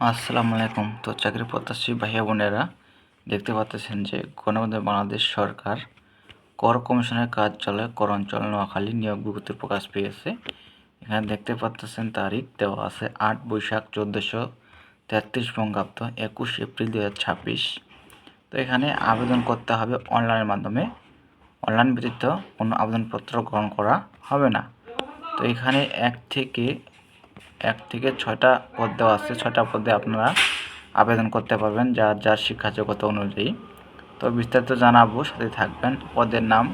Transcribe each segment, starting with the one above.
আসসালামু আলাইকুম। তো চাকরি প্রত্যাশী ভাইয়া বোনেরা দেখতে পাচ্ছেন যে গণপ্রজাতন্ত্রী বাংলাদেশ সরকার কর কমিশনের কার্যালয় কর অঞ্চল নোয়াখালী নিয়োগ বিজ্ঞপ্তি প্রকাশ পেয়েছে। এখানে দেখতে পাচ্ছেন তারিখ দেওয়া আছে 8 বৈশাখ 1433 বঙ্গাব্দ 21 এপ্রিল 2026। তো এখানে আবেদন করতে হবে অনলাইনের মাধ্যমে। অনলাইন ব্যতীত কোনো আবেদনপত্র গ্রহণ করা হবে না। তো এখানে এক থেকে 6টা পদ দেওয়া আছে। 6টা পদে আপনারা আবেদন করতে পারবেন যার শিক্ষা যোগ্যতা অনুযায়ী। তো বিস্তারিত জানাবো, সাথে থাকবেন। পদের নাম,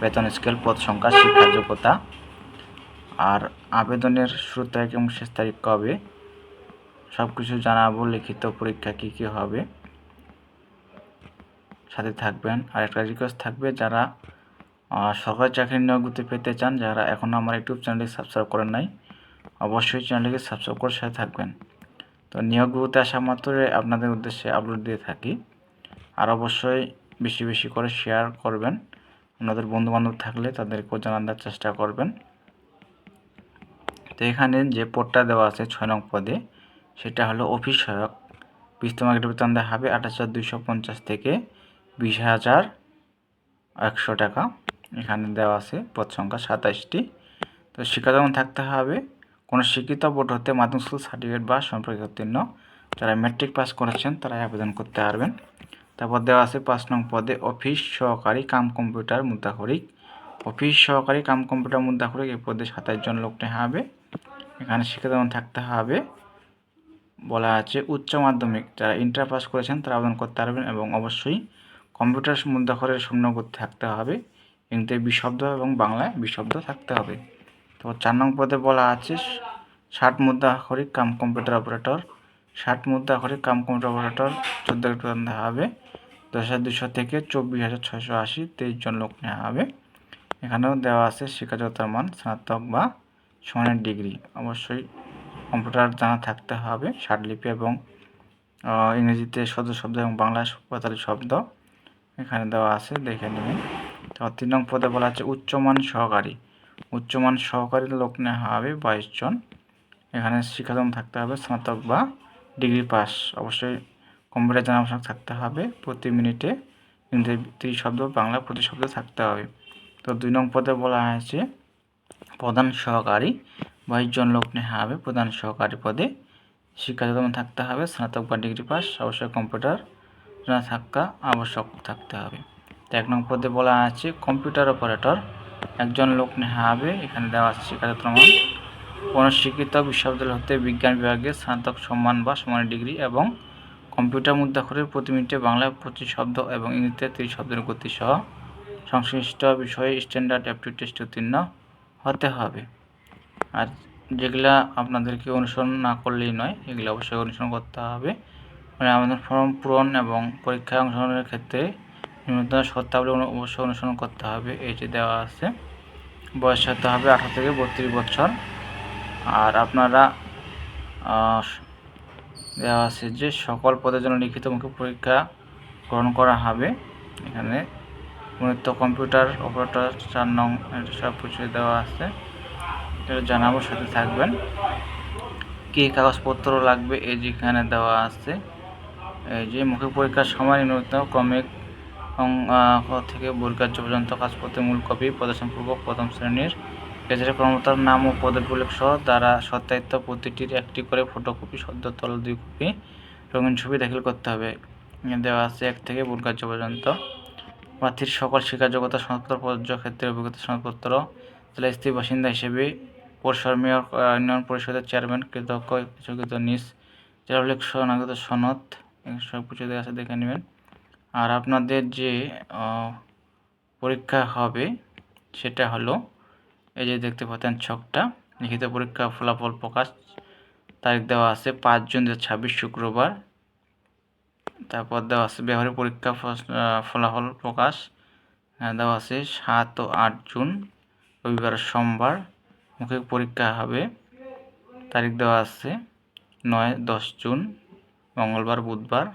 বেতন স্কেল, পদ সংখ্যা, শিক্ষা যোগ্যতা, আর আবেদনের শুরু তারিখ এবং শেষ তারিখ কবে, সব কিছু জানাবো। লিখিত পরীক্ষা কী কী হবে, সাথে থাকবেন। আর একটা রিকোয়েস্ট থাকবে, যারা সরকারি চাকরির নিয়োগ পেতে চান, যারা এখনও আমার ইউটিউব চ্যানেলটি সাবস্ক্রাইব করেন নাই, অবশ্যই চ্যানেলটিকে সাবস্ক্রাইব করে সাথে থাকবেন। তো নিয়োগ বিজ্ঞপ্তি আসা মাত্রই আপনাদের উদ্দেশ্যে আপলোড দিয়ে থাকি। আর অবশ্যই বেশি বেশি করে শেয়ার করবেন। আপনাদের বন্ধুবান্ধব থাকলে তাদেরকেও জানানোর চেষ্টা করবেন। তো এখানে যে পদটা দেওয়া আছে 6 নং পদে, সেটা হলো অফিস সহায়ক। বিস্তর মার্কেট বেতন দেওয়া হবে 28,250 থেকে 20,100 টাকা। এখানে দেওয়া আছে পদ সংখ্যা 27টি। তো শিক্ষাগত থাকতে হবে কোনো শিক্ষিত বোর্ড হতে মাধ্যমিক স্কুল সার্টিফিকেট বা সম্পর্কে উত্তীর্ণ। যারা ম্যাট্রিক পাস করেছেন তারাই আবেদন করতে পারবেন। তারপর দেওয়া আছে 5 নং পদে অফিস সহকারী কাম কম্পিউটার মুদ্রাক্ষরিক। অফিস সহকারী কাম কম্পিউটার মুদ্রাক্ষরিক এই পদে 27 জন লোক নেওয়া হবে। এখানে শিক্ষাগত থাকতে হবে, বলা আছে উচ্চ মাধ্যমিক যারা ইন্টার পাস করেছেন তারা আবেদন করতে পারবেন, এবং অবশ্যই কম্পিউটার মুদ্রাক্ষরের শূন্যগতি থাকতে হবে। ইংরেজিতে 20 শব্দ এবং বাংলায় 20 শব্দ থাকতে হবে। তো 4 নং পদে বলা আছে 60 মুদ্রাক্ষরিক কাম কম্পিউটার অপারেটর। 60 মুদ্রাক্ষরিক কাম কম্পিউটার অপারেটর 14 বেতন দেওয়া হবে 10,200 থেকে 24,680, 23 জন লোক নেওয়া হবে। এখানেও দেওয়া আছে শিক্ষাযোগ্যতার মান স্নাতক বা সমানের ডিগ্রি। অবশ্যই কম্পিউটার জানা থাকতে হবে, ষাটলিপি এবং ইংরেজিতে 17 শব্দ এবং বাংলায় 45 শব্দ এখানে দেওয়া আছে, দেখে নেবেন। তো 3 নং পদে বলা আছে উচ্চমান সহকারী। উচ্চমান সহকারী লোক নেওয়া হবে 22 জন। এখানে শিক্ষাক্রম থাকতে হবে স্নাতক বা ডিগ্রি পাস। অবশ্যই কম্পিউটার জানা থাকতে হবে। প্রতি মিনিটে ইংরেজি 30 শব্দ, বাংলা প্রতি শব্দ থাকতে হবে। তো 2 নং পদে বলা হয়েছে প্রধান সহকারী, 22 জন লোক নেওয়া হবে প্রধান সহকারী পদে। শিক্ষাগত থাকতে হবে স্নাতক বা ডিগ্রি পাস। অবশ্যই কম্পিউটার জানা থাকা আবশ্যক থাকতে হবে। তো 1 নং পদে বলা আছে কম্পিউটার অপারেটর, একজন লোক নেওয়া হবে। এখানে দেওয়া আছে শিক্ষাগত মান কোনো শিক্ষিত বিশ্ববিদ্যালয় হতে বিজ্ঞান বিভাগে স্নাতক সম্মান বা সমানের ডিগ্রি, এবং কম্পিউটার মুদ্রাক্ষরের প্রতি মিনিটে বাংলায় 25 শব্দ এবং ইংরেজিতে 30 শব্দের গতি সহ সংশ্লিষ্ট বিষয়ে স্ট্যান্ডার্ড অ্যাপটিটিউড টেস্ট উত্তীর্ণ হতে হবে। আর যেগুলা আপনাদেরকে অনুসরণ না করলেই নয়, এগুলো অবশ্যই অনুসরণ করতে হবে। মানে আবেদন ফর্ম পূরণ এবং পরীক্ষায় অংশগ্রহণের ক্ষেত্রে নিম্নতম শর্তাবলী অবশ্যই অনুসরণ করতে হবে। এই যে দেওয়া আছে, বয়স হতে হবে 18 থেকে 32 বছর। আর আপনারা দেওয়া আছে যে সকল পদের জন্য লিখিত মুখে পরীক্ষা গ্রহণ করা হবে। এখানে মূলত কম্পিউটার অপারেটর 4 নং সব কিছু দেওয়া আছে, এটা জানাবো, সাথে থাকবেন। কী কাগজপত্র লাগবে এই যেখানে দেওয়া আছে। এই যে মুখে পরীক্ষার সময় ন্যূনতম ক্রমিক থেকে বহির্কার্য পর্যন্ত কাগজপত্রের মূল কপি প্রদর্শনপূর্বক প্রথম শ্রেণীর গেজেটের কর্মকর্তার নাম ও পদের উল্লেখ সহ দ্বারা সত্যায়িত প্রতিটির একটি করে ফটোকপি, সদ্য তোলা 2 কপি রঙিন ছবি দাখিল করতে হবে। দেওয়া আছে 1 থেকে বহির্কার্য পর্যন্ত। প্রার্থীর সকল শিক্ষা যোগ্যতা সনদপত্র, প্রযোজ্য ক্ষেত্রে অভিজ্ঞতা সনদপত্র, জেলার স্থায়ী বাসিন্দা হিসেবে পৌরসভার মেয়র, ইউনিয়ন পরিষদের চেয়ারম্যান, কৃতজ্ঞ নিজ জেলা উল্লেখ নাগরিক সনদ, সব কিছু দেওয়া আছে, দেখে নেবেন। আর আপনাদের যে পরীক্ষা হবে সেটা হলো এই যে দেখতে পাচ্ছেন ছকটা, লিখিত পরীক্ষা ফলাফল প্রকাশ তারিখ দেওয়া আছে 5 জুন 2026 শুক্রবার। তারপর দেওয়া আছে ব্যবহারিক পরীক্ষা ফলাফল প্রকাশ দেওয়া আছে 7 ও 8 জুন রবিবার সোমবার। মৌখিক পরীক্ষা হবে তারিখ দেওয়া আছে 9-10 জুন মঙ্গলবার বুধবার।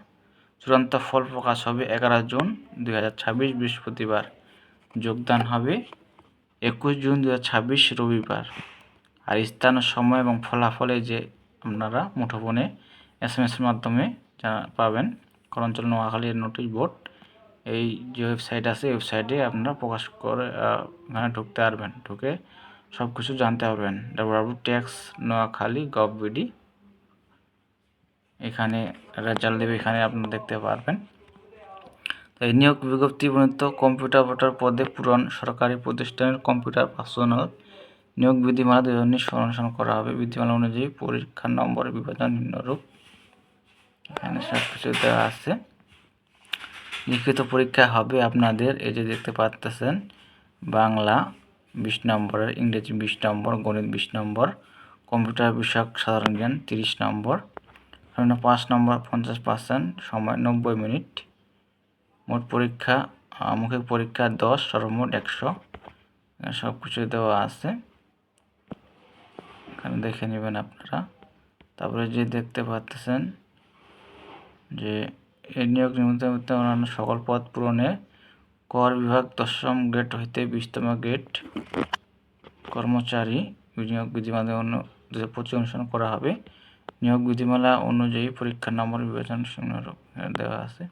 চূড়ান্ত ফল প্রকাশ হবে 11 জুন 2026 বৃহস্পতিবার। যোগদান হবে 21 জুন 2026 রবিবার। আর স্থান, সময় এবং ফলাফলে যে আপনারা মুঠোফোনে SMS-এর মাধ্যমে পাবেন। করঞ্চল নোয়াখালীর নোটিশ বোর্ড এই যে ওয়েবসাইট আছে ওয়েবসাইটে আপনারা প্রকাশ করে এখানে ঢুকতে পারবেন, ঢুকে সব কিছু জানতে পারবেন। www.tax.noakhali.gov.bd এখানে রেজাল্ট দেবে, এখানে আপনারা দেখতে পারবেন। তো এই নিয়োগ বিজ্ঞপ্তি প্রণীত কম্পিউটার অপারেটর পদে পূরণ সরকারি প্রতিষ্ঠানের কম্পিউটার পার্সোনাল নিয়োগ বিধিমালা 2019 অনুসরণ করা হবে। বিধিমালা অনুযায়ী পরীক্ষার নম্বরের বিভাজন নিম্নরূপ। এখানে সব কিছু দেওয়া আছে। লিখিত পরীক্ষা হবে আপনাদের এই যে দেখতে পাচ্ছেন, বাংলা 20 নম্বরের, ইংরেজি 20 নম্বর, গণিত 20 নম্বর, কম্পিউটার বিষয়ক সাধারণ জ্ঞান 30 নম্বর, 5 নম্বর 50%, সময় 90 মিনিট। মোট পরীক্ষা মৌখিক পরীক্ষা 10, সর্বমোট 100। সব কিছু দেওয়া আছে, এখানে দেখে নেবেন আপনারা। তারপরে যে দেখতে পাচ্ছেন যে এই নিয়োগ নিমিত্ত অন্যান্য সকল পদ পূরণে কর বিভাগ 10ম গ্রেড হইতে 20তম গ্রেড কর্মচারী নিয়োগ বিধিমালা 2025 অনুসরণ করা হবে। নিয়োগ বিধিমালা অনুযায়ী পরীক্ষার নম্বর বিবেচনা দেওয়া আছে।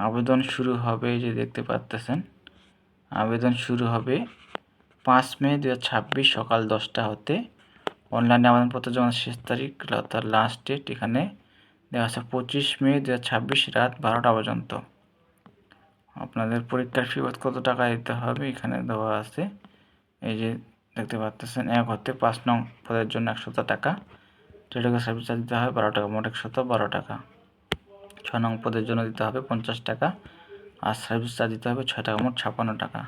আবেদন শুরু হবে যে দেখতে পাচ্ছেন, আবেদন শুরু হবে 5 মে 2026 সকাল 10টা হতে। অনলাইনে আবেদনপত্র জমা শেষ তারিখ অর্থাৎ লাস্ট ডেট এখানে দেওয়া আছে 25 মে 2026 রাত 12টা পর্যন্ত। আপনাদের পরীক্ষার ফি কত টাকা দিতে হবে এখানে দেওয়া আছে। এই যে দেখতে পাচ্ছেন, 1 হতে 5 নং পদের জন্য 100 টাকা, টেলিগ্রাফ সার্ভিস চার্জ দিতে হবে 12 টাকা, মোট 112 টাকা। 6 নং পদের জন্য দিতে হবে 50 টাকা, আর সার্ভিস চার্জ দিতে হবে 6 টাকা, মোট 56 টাকা।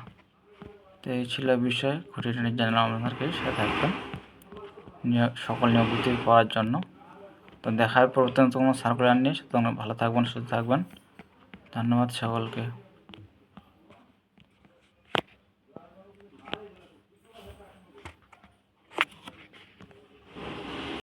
তো এই ছিল বিষয়, খুঁটিনাটি জানালাম আপনাদেরকে, সাথে থাকবেন সকল নিয়োগ বিজ্ঞপ্তি পাওয়ার জন্য। তো দেখা হবে পরবর্তী কোনো সার্কুলার নিয়ে। সুতরাং ভালো থাকবেন, সুস্থ থাকবেন। ধন্যবাদ সকলকে।